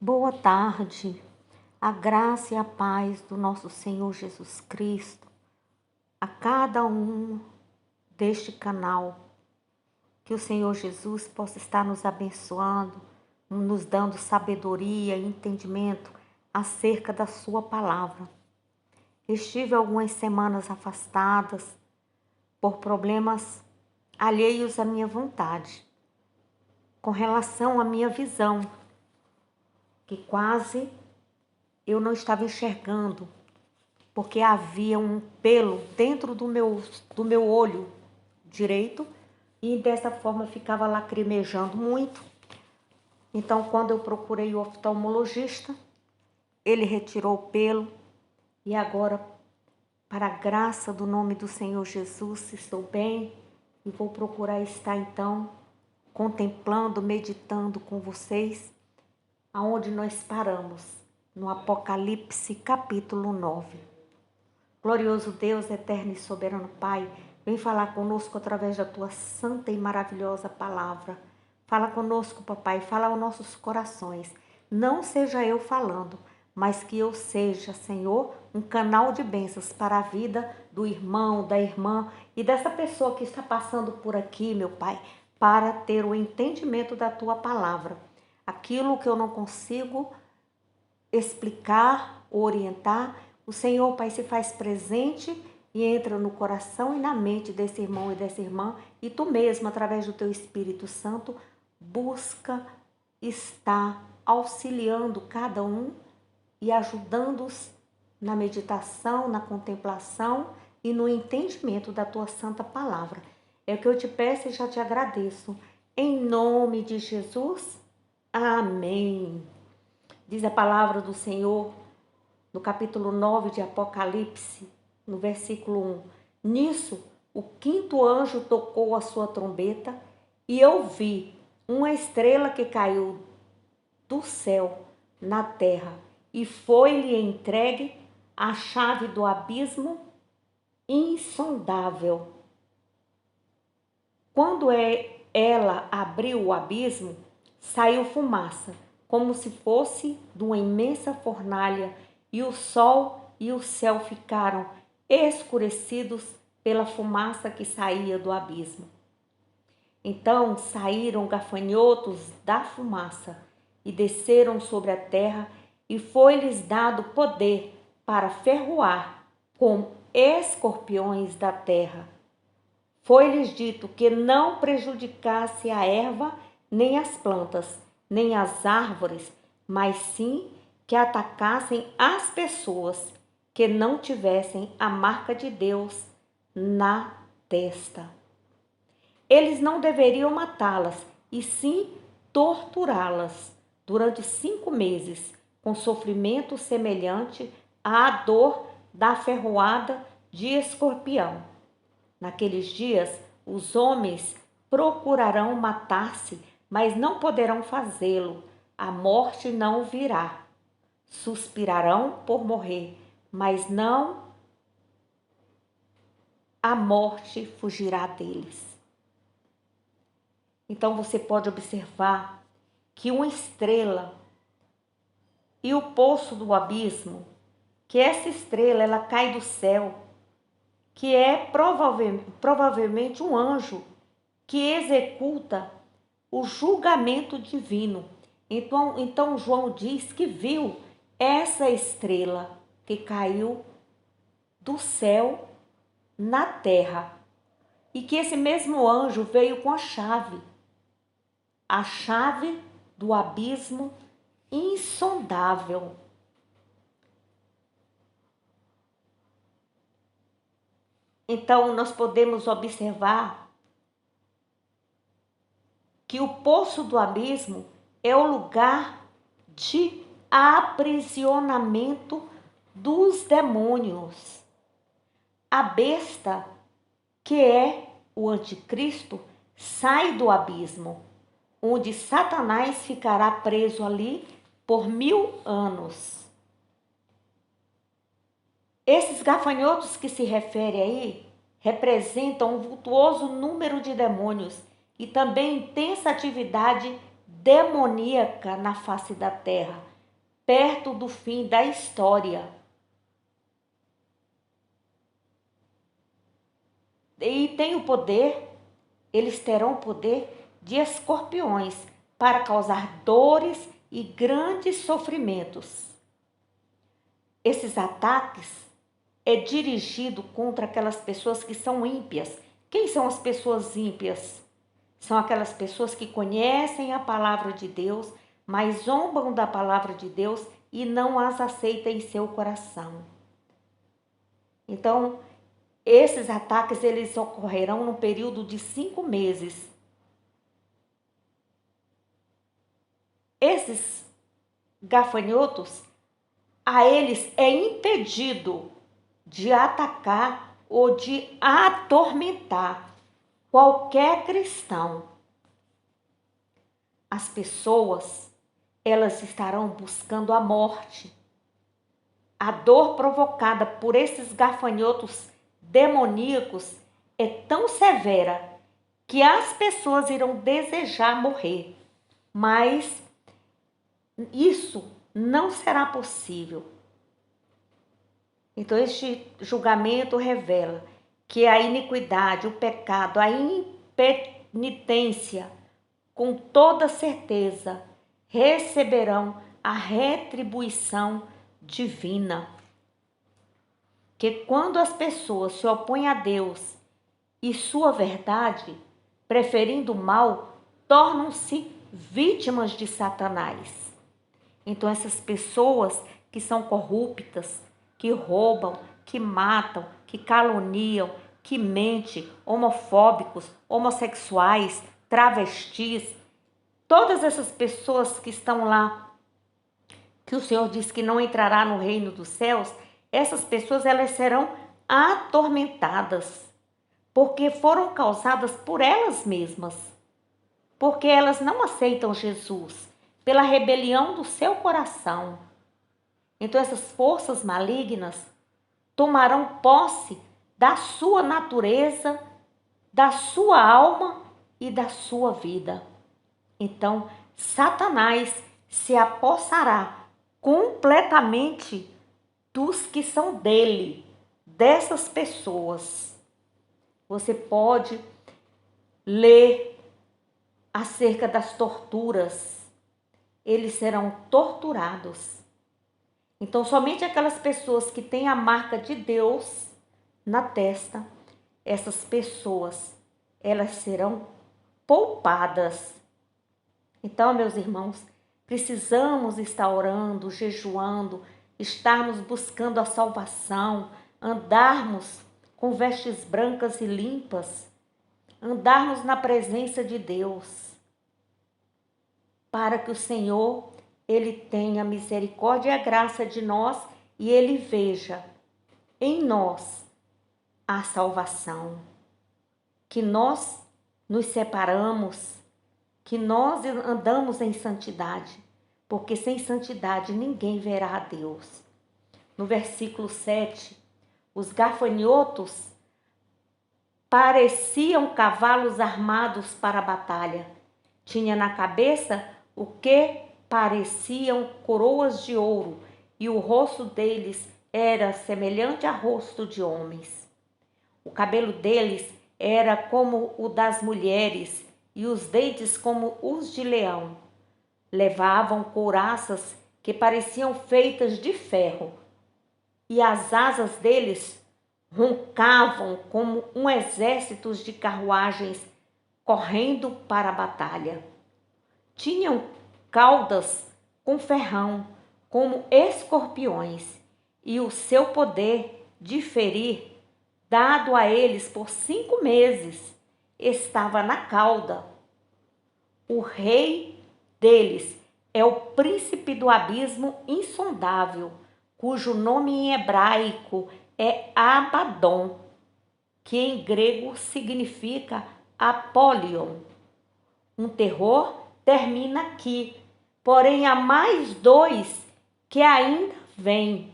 Boa tarde, a graça e a paz do nosso Senhor Jesus Cristo, a cada um deste canal, que o Senhor Jesus possa estar nos abençoando, nos dando sabedoria e entendimento acerca da sua palavra. Estive algumas semanas afastadas por problemas alheios à minha vontade, com relação à minha visão, que quase eu não estava enxergando, porque havia um pelo dentro do meu olho direito e dessa forma ficava lacrimejando muito. Então, quando eu procurei o oftalmologista, ele retirou o pelo e agora, para a graça do nome do Senhor Jesus, estou bem e vou procurar estar então contemplando, meditando com vocês aonde nós paramos, no Apocalipse capítulo 9. Glorioso Deus, eterno e soberano Pai, vem falar conosco através da Tua santa e maravilhosa palavra. Fala conosco, papai, fala aos nossos corações. Não seja eu falando, mas que eu seja, Senhor, um canal de bênçãos para a vida do irmão, da irmã e dessa pessoa que está passando por aqui, meu Pai, para ter o entendimento da Tua palavra. Aquilo que eu não consigo explicar, orientar, o Senhor, Pai, se faz presente e entra no coração e na mente desse irmão e dessa irmã, e Tu mesmo, através do Teu Espírito Santo, busca estar auxiliando cada um e ajudando-os na meditação, na contemplação e no entendimento da Tua santa palavra. É o que eu te peço e já te agradeço. Em nome de Jesus, amém. Diz a palavra do Senhor no capítulo 9 de Apocalipse, no versículo 1. Nisso, o quinto anjo tocou a sua trombeta e eu vi uma estrela que caiu do céu na terra e foi-lhe entregue a chave do abismo insondável. Quando ela abriu o abismo, saiu fumaça, como se fosse de uma imensa fornalha, e o sol e o céu ficaram escurecidos pela fumaça que saía do abismo. Então saíram gafanhotos da fumaça e desceram sobre a terra, e foi-lhes dado poder para ferroar com escorpiões da terra. Foi-lhes dito que não prejudicasse a erva, nem as plantas, nem as árvores, mas sim que atacassem as pessoas que não tivessem a marca de Deus na testa. Eles não deveriam matá-las, e sim torturá-las durante 5 meses, com sofrimento semelhante à dor da ferroada de escorpião. Naqueles dias, os homens procurarão matar-se, mas não poderão fazê-lo. A morte não virá. Suspirarão por morrer, mas não a morte fugirá deles. Então você pode observar que uma estrela e o poço do abismo, que essa estrela ela cai do céu, que é provavelmente um anjo que executa o julgamento divino. Então João diz que viu essa estrela que caiu do céu na terra e que esse mesmo anjo veio com a chave do abismo insondável. Então, nós podemos observar que o poço do abismo é o lugar de aprisionamento dos demônios. A besta, que é o anticristo, sai do abismo, onde Satanás ficará preso ali por 1000 anos. Esses gafanhotos que se refere aí representam um vultuoso número de demônios e também intensa atividade demoníaca na face da terra. perto do fim da história. E tem o poder, eles terão o poder de escorpiões para causar dores e grandes sofrimentos. Esses ataques é dirigido contra aquelas pessoas que são ímpias. Quem são as pessoas ímpias? São aquelas pessoas que conhecem a palavra de Deus, mas zombam da palavra de Deus e não as aceitam em seu coração. Então, esses ataques eles ocorrerão no período de 5 meses. Esses gafanhotos, a eles é impedido de atacar ou de atormentar qualquer cristão. As pessoas, elas estarão buscando a morte. A dor provocada por esses gafanhotos demoníacos é tão severa que as pessoas irão desejar morrer, mas isso não será possível. Então, este julgamento revela que a iniquidade, o pecado, a impenitência, com toda certeza, receberão a retribuição divina. Que quando as pessoas se opõem a Deus e sua verdade, preferindo o mal, tornam-se vítimas de Satanás. Então, essas pessoas que são corruptas, que roubam, que matam, que caluniam, que mentem, homofóbicos, homossexuais, travestis, todas essas pessoas que estão lá, que o Senhor diz que não entrará no reino dos céus, essas pessoas elas serão atormentadas, porque foram causadas por elas mesmas, porque elas não aceitam Jesus, pela rebelião do seu coração. Então essas forças malignas tomarão posse da sua natureza, da sua alma e da sua vida. Então Satanás se apossará completamente dos que são dele, dessas pessoas. Você pode ler acerca das torturas. Eles serão torturados. Então, somente aquelas pessoas que têm a marca de Deus na testa, essas pessoas, elas serão poupadas. Então, meus irmãos, precisamos estar orando, jejuando, estarmos buscando a salvação, andarmos com vestes brancas e limpas, andarmos na presença de Deus, para que o Senhor, Ele tenha misericórdia e a graça de nós e Ele veja em nós a salvação, que nós nos separamos, que nós andamos em santidade, porque sem santidade ninguém verá a Deus. No versículo 7, os gafanhotos pareciam cavalos armados para a batalha. Tinha na cabeça o que pareciam coroas de ouro, e o rosto deles era semelhante a rosto de homens. O cabelo deles era como o das mulheres, e os dentes como os de leão. Levavam couraças que pareciam feitas de ferro, e as asas deles roncavam como um exército de carruagens correndo para a batalha. Tinham caudas com ferrão, como escorpiões, e o seu poder de ferir, dado a eles por 5 meses, estava na cauda. O rei deles é o príncipe do abismo insondável, cujo nome em hebraico é Abaddon, que em grego significa Apolion. Um terror termina aqui, porém há mais 2 que ainda vêm.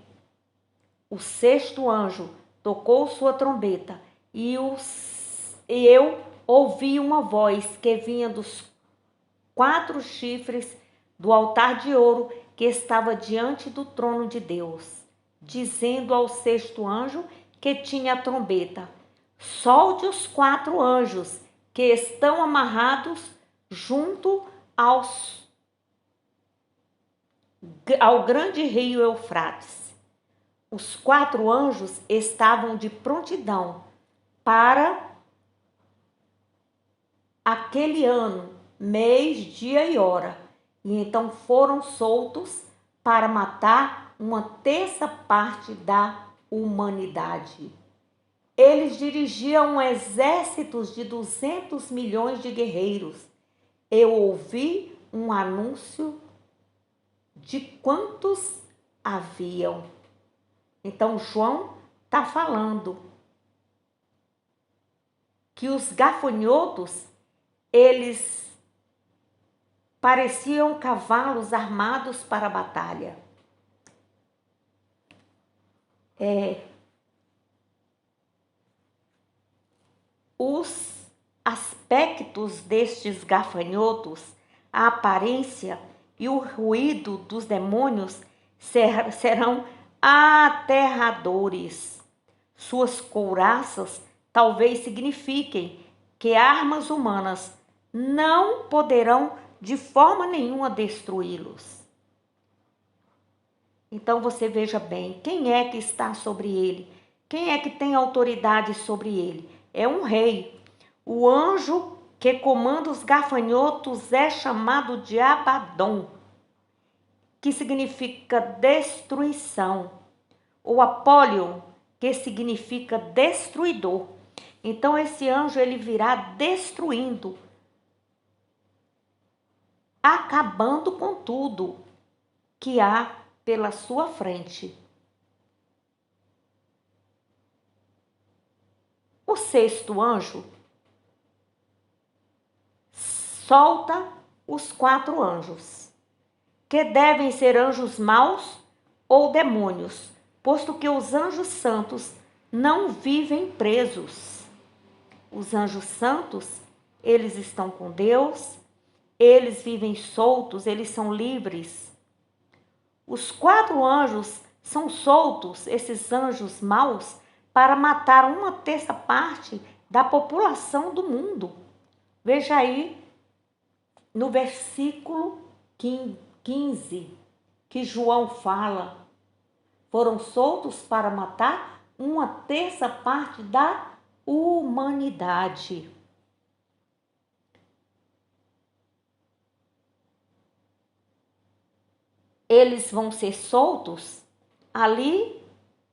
O 6º anjo tocou sua trombeta e eu ouvi uma voz que vinha dos 4 chifres do altar de ouro que estava diante do trono de Deus, dizendo ao sexto anjo que tinha a trombeta: solte os 4 anjos que estão amarrados junto ao grande rio Eufrates. Os 4 anjos estavam de prontidão para aquele ano, mês, dia e hora, e então foram soltos para matar uma terça parte da humanidade. Eles dirigiam exércitos de 200 milhões de guerreiros. Eu ouvi um anúncio de quantos haviam. Então João está falando que os gafanhotos, eles pareciam cavalos armados para a batalha. Os aspectos destes gafanhotos, a aparência e o ruído dos demônios serão aterradores. Suas couraças talvez signifiquem que armas humanas não poderão de forma nenhuma destruí-los. Então você veja bem, quem é que está sobre ele? Quem é que tem autoridade sobre ele? É um rei. O anjo que comanda os gafanhotos é chamado de Abaddon, que significa destruição. O Apollyon, que significa destruidor. Então esse anjo ele virá destruindo, acabando com tudo que há pela sua frente. O sexto anjo solta os 4 anjos, que devem ser anjos maus ou demônios, posto que os anjos santos não vivem presos. Os anjos santos, eles estão com Deus, eles vivem soltos, eles são livres. Os 4 anjos são soltos, esses anjos maus, para matar uma terça parte da população do mundo. Veja aí no versículo 15 que João fala: foram soltos para matar uma terça parte da humanidade. Eles vão ser soltos ali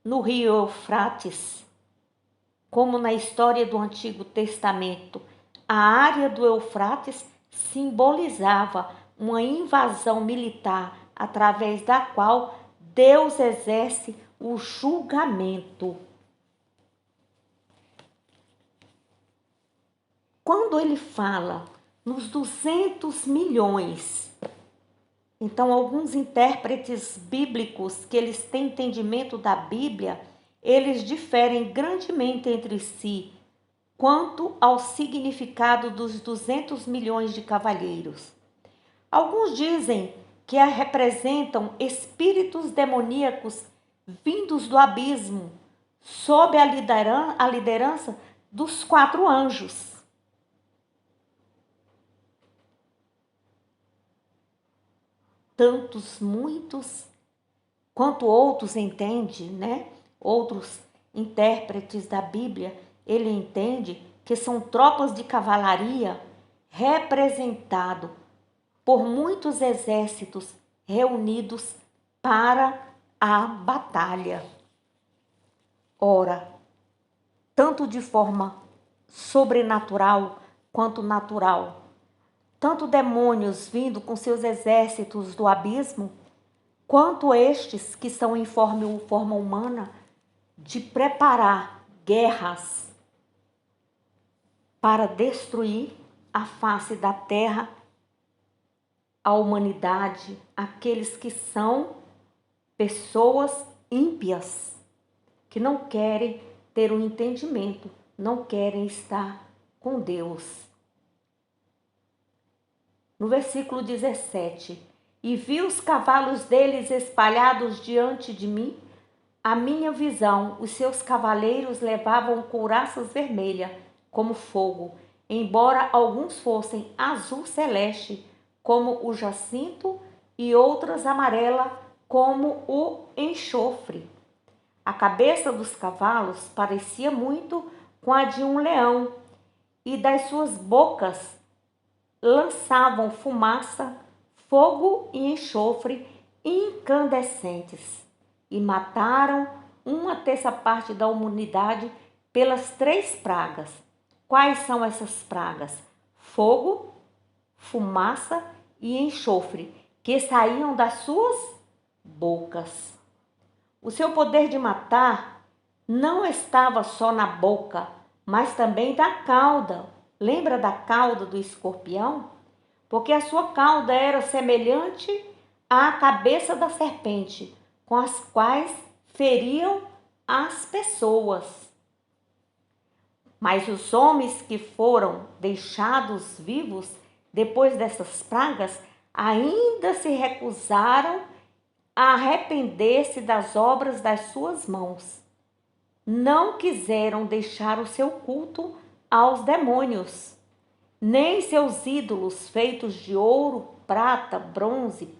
no rio Eufrates, como na história do Antigo Testamento. A área do Eufrates simbolizava uma invasão militar através da qual Deus exerce o julgamento. Quando ele fala nos 200 milhões, então alguns intérpretes bíblicos que eles têm entendimento da Bíblia, eles diferem grandemente entre si quanto ao significado dos 200 milhões de cavalheiros. Alguns dizem que representam espíritos demoníacos vindos do abismo, sob a liderança dos 4 anjos. Muitos, quanto outros entendem, né? Outros intérpretes da Bíblia, ele entende que são tropas de cavalaria representado por muitos exércitos reunidos para a batalha. Ora, tanto de forma sobrenatural quanto natural, tanto demônios vindo com seus exércitos do abismo, quanto estes que são em forma humana, de preparar guerras para destruir a face da terra, a humanidade, aqueles que são pessoas ímpias, que não querem ter um entendimento, não querem estar com Deus. No versículo 17, e vi os cavalos deles espalhados diante de mim. A minha visão, os seus cavaleiros levavam couraças vermelhas, como fogo, embora alguns fossem azul celeste, como o jacinto, e outras amarela, como o enxofre. A cabeça dos cavalos parecia muito com a de um leão, e das suas bocas lançavam fumaça, fogo e enxofre incandescentes, e mataram uma terça parte da humanidade pelas 3 pragas. Quais são essas pragas? Fogo, fumaça e enxofre, que saíam das suas bocas. O seu poder de matar não estava só na boca, mas também da cauda. Lembra da cauda do escorpião? Porque a sua cauda era semelhante à cabeça da serpente, com as quais feriam as pessoas. Mas os homens que foram deixados vivos depois dessas pragas ainda se recusaram a arrepender-se das obras das suas mãos. Não quiseram deixar o seu culto aos demônios, nem seus ídolos feitos de ouro, prata, bronze,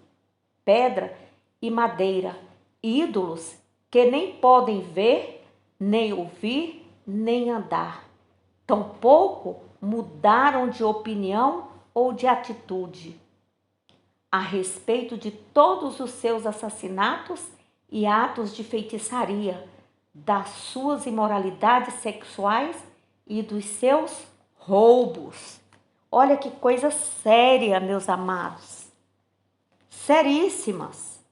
pedra e madeira, ídolos que nem podem ver, nem ouvir, nem andar. Tampouco mudaram de opinião ou de atitude a respeito de todos os seus assassinatos e atos de feitiçaria, das suas imoralidades sexuais e dos seus roubos. Olha que coisa séria, meus amados. Seríssimas.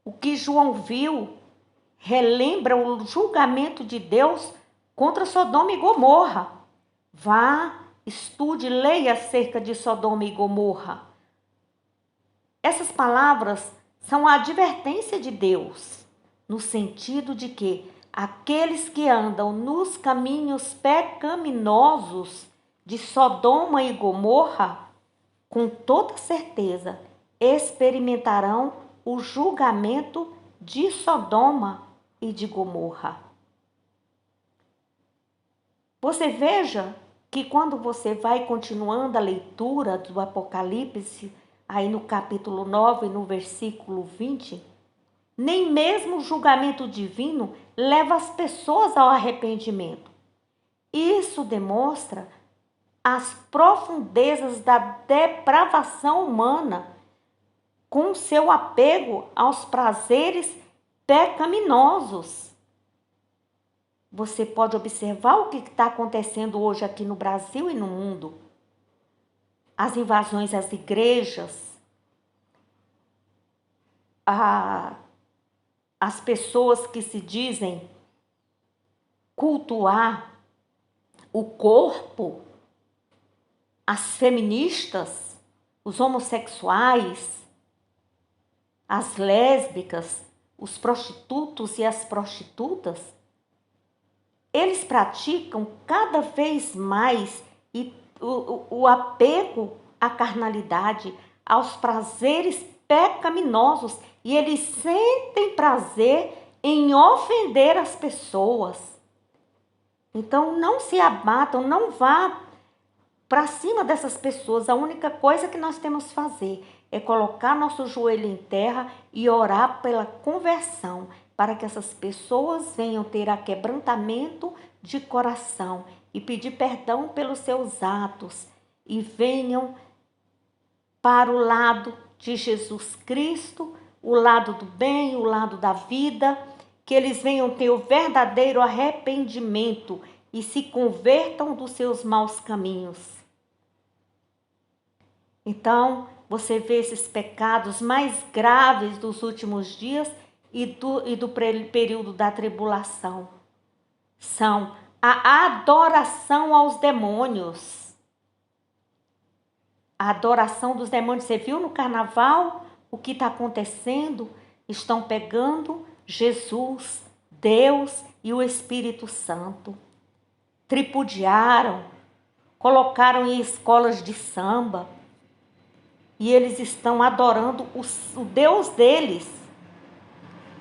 O que João viu relembra o julgamento de Deus contra Sodoma e Gomorra. Vá, estude, leia acerca de Sodoma e Gomorra. Essas palavras são a advertência de Deus, no sentido de que aqueles que andam nos caminhos pecaminosos de Sodoma e Gomorra, com toda certeza, experimentarão o julgamento de Sodoma e de Gomorra. Você veja que quando você vai continuando a leitura do Apocalipse, aí no capítulo 9, no versículo 20, nem mesmo o julgamento divino leva as pessoas ao arrependimento. Isso demonstra as profundezas da depravação humana, com seu apego aos prazeres pecaminosos. Você pode observar o que está acontecendo hoje aqui no Brasil e no mundo. As invasões às igrejas, as pessoas que se dizem cultuar o corpo, as feministas, os homossexuais, as lésbicas, os prostitutos e as prostitutas, eles praticam cada vez mais o apego à carnalidade, aos prazeres pecaminosos, e eles sentem prazer em ofender as pessoas. Então não se abatam, não vá para cima dessas pessoas. A única coisa que nós temos que fazer é colocar nosso joelho em terra e orar pela conversão, para que essas pessoas venham ter aquebrantamento de coração e pedir perdão pelos seus atos e venham para o lado de Jesus Cristo, o lado do bem, o lado da vida, que eles venham ter o verdadeiro arrependimento e se convertam dos seus maus caminhos. Então, você vê esses pecados mais graves dos últimos dias e do período da tribulação. São a adoração aos demônios. A adoração dos demônios. Você viu no carnaval o que está acontecendo? Estão pegando Jesus, Deus e o Espírito Santo. Tripudiaram, colocaram em escolas de samba. e eles estão adorando o Deus deles.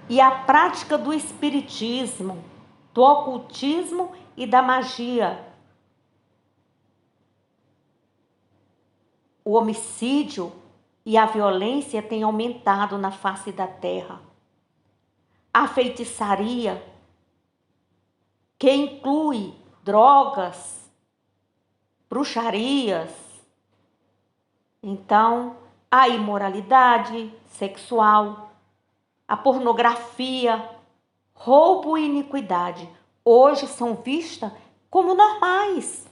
E a prática do espiritismo, do ocultismo e da magia. O homicídio e a violência têm aumentado na face da terra. A feitiçaria, que inclui drogas, bruxarias, então a imoralidade sexual, a pornografia, roubo e iniquidade, hoje são vistas como normais.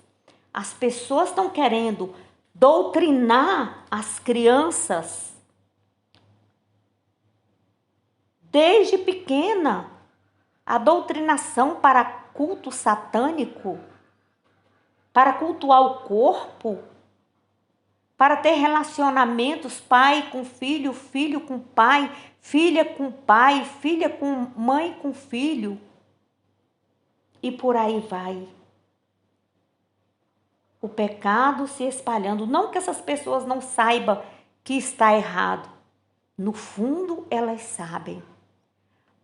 As pessoas estão querendo doutrinar as crianças desde pequena. A doutrinação para culto satânico, para cultuar o corpo, para ter relacionamentos pai com filho, filho com pai, filha com mãe com filho. E por aí vai. O pecado se espalhando. Não que essas pessoas não saibam que está errado. No fundo, elas sabem.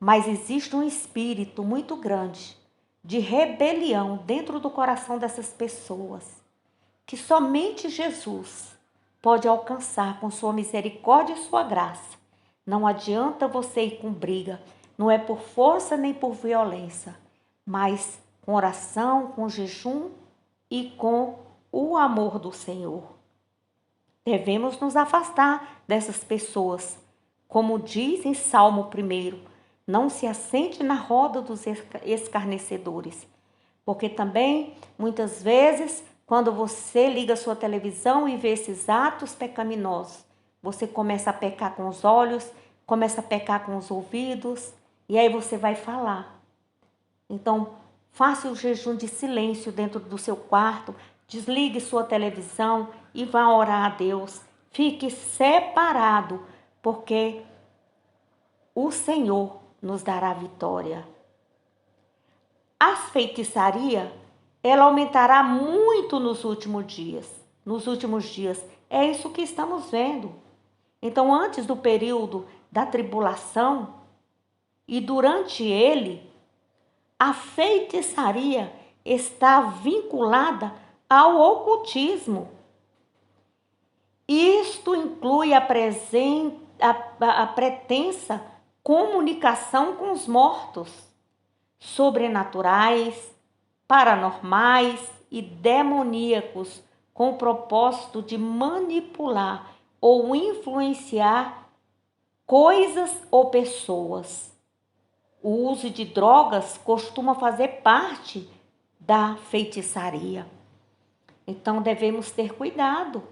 Mas existe um espírito muito grande de rebelião dentro do coração dessas pessoas, que somente Jesus pode alcançar com sua misericórdia e sua graça. Não adianta você ir com briga, não é por força nem por violência, mas com oração, com jejum e com o amor do Senhor. Devemos nos afastar dessas pessoas, como diz em Salmo 1, não se assente na roda dos escarnecedores, porque também, muitas vezes, quando você liga a sua televisão e vê esses atos pecaminosos, você começa a pecar com os olhos, começa a pecar com os ouvidos, e aí você vai falar. Então, faça o jejum de silêncio dentro do seu quarto, desligue sua televisão e vá orar a Deus. Fique separado, porque o Senhor nos dará vitória. As feitiçarias, ela aumentará muito nos últimos dias. Nos últimos dias, é isso que estamos vendo. Então, antes do período da tribulação e durante ele, a feitiçaria está vinculada ao ocultismo. Isto inclui a pretensa comunicação com os mortos, sobrenaturais, paranormais e demoníacos, com o propósito de manipular ou influenciar coisas ou pessoas. O uso de drogas costuma fazer parte da feitiçaria. Então devemos ter cuidado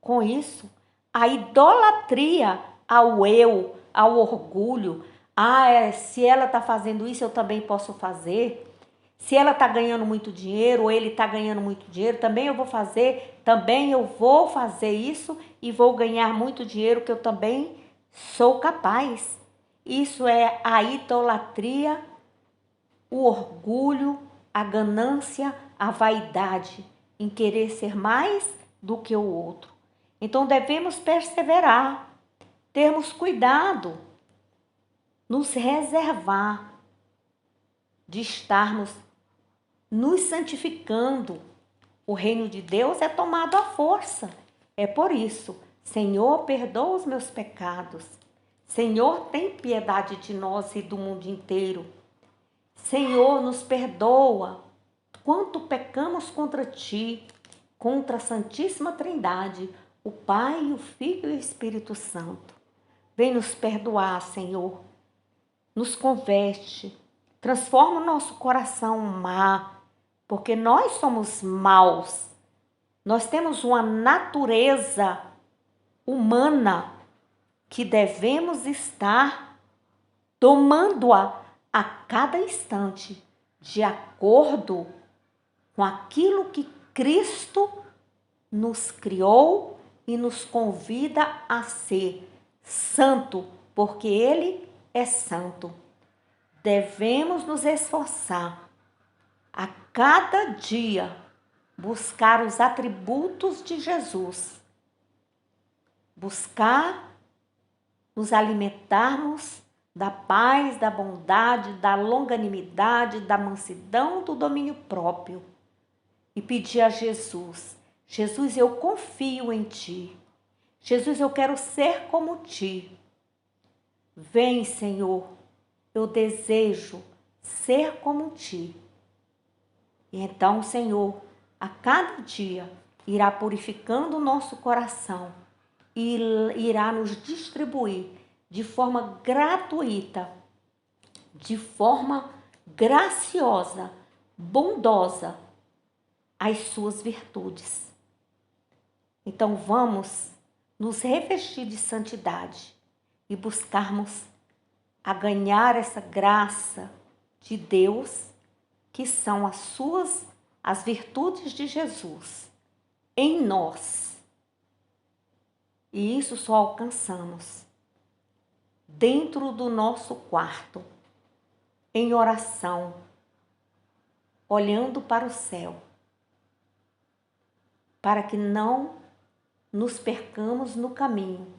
com isso. A idolatria ao eu, ao orgulho. Se ela está fazendo isso, eu também posso fazer. Se ela está ganhando muito dinheiro, ou ele está ganhando muito dinheiro, também eu vou fazer. Também eu vou fazer isso e vou ganhar muito dinheiro, que eu também sou capaz. Isso é a idolatria, o orgulho, a ganância, a vaidade, em querer ser mais do que o outro. Então devemos perseverar, termos cuidado, nos reservar de estarmos nos santificando. O reino de Deus é tomado à força. É por isso, Senhor, perdoa os meus pecados. Senhor, tem piedade de nós e do mundo inteiro. Senhor, nos perdoa quanto pecamos contra Ti, contra a Santíssima Trindade, o Pai, o Filho e o Espírito Santo. Vem nos perdoar, Senhor. Nos converte, transforma o nosso coração má, porque nós somos maus. Nós temos uma natureza humana que devemos estar tomando-a a cada instante, de acordo com aquilo que Cristo nos criou e nos convida a ser santo, porque Ele é santo. Devemos nos esforçar a cada dia, buscar os atributos de Jesus buscar nos alimentarmos da paz, da bondade, da longanimidade, da mansidão, do domínio próprio. E pedir a Jesus: Jesus, eu confio em Ti. Jesus, eu quero ser como Ti. Vem, Senhor, eu desejo ser como Ti. E então, Senhor, a cada dia irá purificando o nosso coração e irá nos distribuir de forma gratuita, de forma graciosa, bondosa, as suas virtudes. Então vamos nos revestir de santidade e buscarmos a ganhar essa graça de Deus, que são as virtudes de Jesus em nós. E isso só alcançamos dentro do nosso quarto, em oração, olhando para o céu, para que não nos percamos no caminho.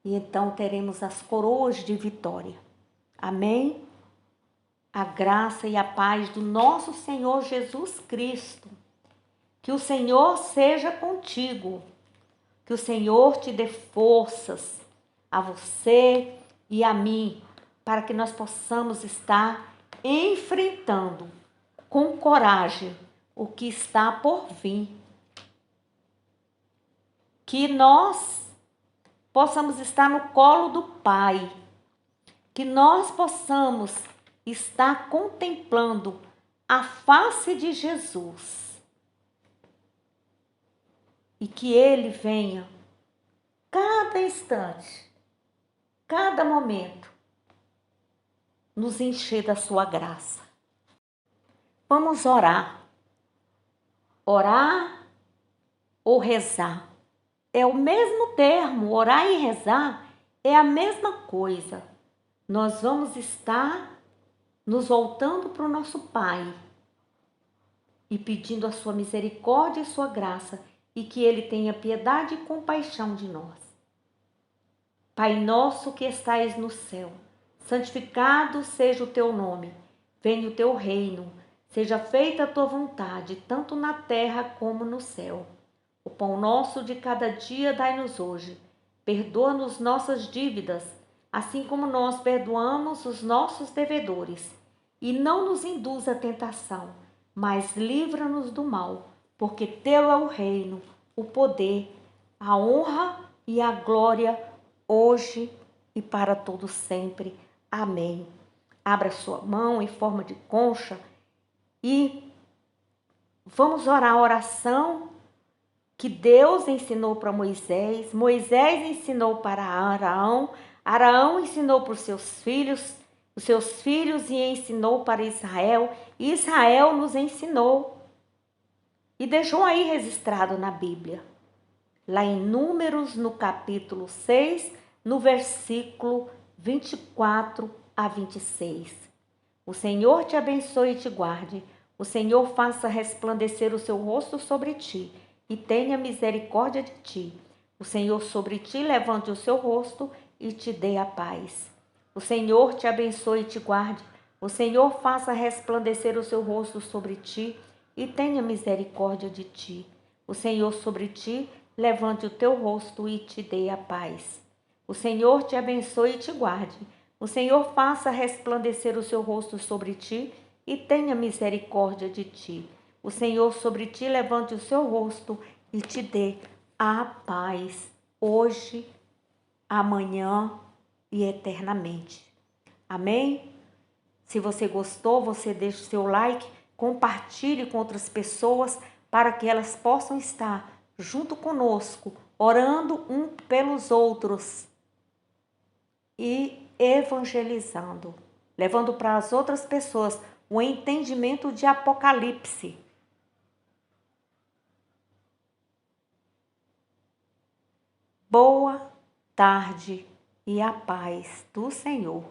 E então teremos as coroas de vitória. Amém? A graça e a paz do nosso Senhor Jesus Cristo. Que o Senhor seja contigo. Que o Senhor te dê forças a você e a mim, para que nós possamos estar enfrentando com coragem o que está por vir. Que nós possamos estar no colo do Pai. Que nós possamos estar contemplando a face de Jesus. E que Ele venha cada instante, cada momento, nos encher da sua graça. Vamos orar. Orar ou rezar é o mesmo termo. Orar e rezar é a mesma coisa. Nós vamos estar nos voltando para o nosso Pai e pedindo a sua misericórdia e sua graça, e que Ele tenha piedade e compaixão de nós. Pai nosso que estais no céu, santificado seja o teu nome. Venha o teu reino, seja feita a tua vontade, tanto na terra como no céu. O pão nosso de cada dia dai-nos hoje. Perdoa-nos nossas dívidas, assim como nós perdoamos os nossos devedores. E não nos induz à tentação, mas livra-nos do mal, porque teu é o reino, o poder, a honra e a glória, hoje e para todo sempre. Amém. Abra sua mão em forma de concha e vamos orar a oração que Deus ensinou para Moisés. Moisés ensinou para Araão. Araão ensinou para os seus filhos e ensinou para Israel. E Israel nos ensinou e deixou aí registrado na Bíblia. Lá em Números, no capítulo 6, no versículo 24 a 26. O Senhor te abençoe e te guarde. O Senhor faça resplandecer o seu rosto sobre ti e tenha misericórdia de ti. O Senhor sobre ti levante o seu rosto e te dê a paz. O Senhor te abençoe e te guarde. O Senhor faça resplandecer o seu rosto sobre ti e tenha misericórdia de ti. O Senhor sobre ti levante o teu rosto e te dê a paz. O Senhor te abençoe e te guarde. O Senhor faça resplandecer o seu rosto sobre ti e tenha misericórdia de ti. O Senhor sobre ti levante o seu rosto e te dê a paz, hoje, amanhã e eternamente. Amém? Se você gostou, você deixa o seu like, compartilhe com outras pessoas para que elas possam estar junto conosco, orando um pelos outros e evangelizando, levando para as outras pessoas o entendimento de Apocalipse. Boa tarde e a paz do Senhor.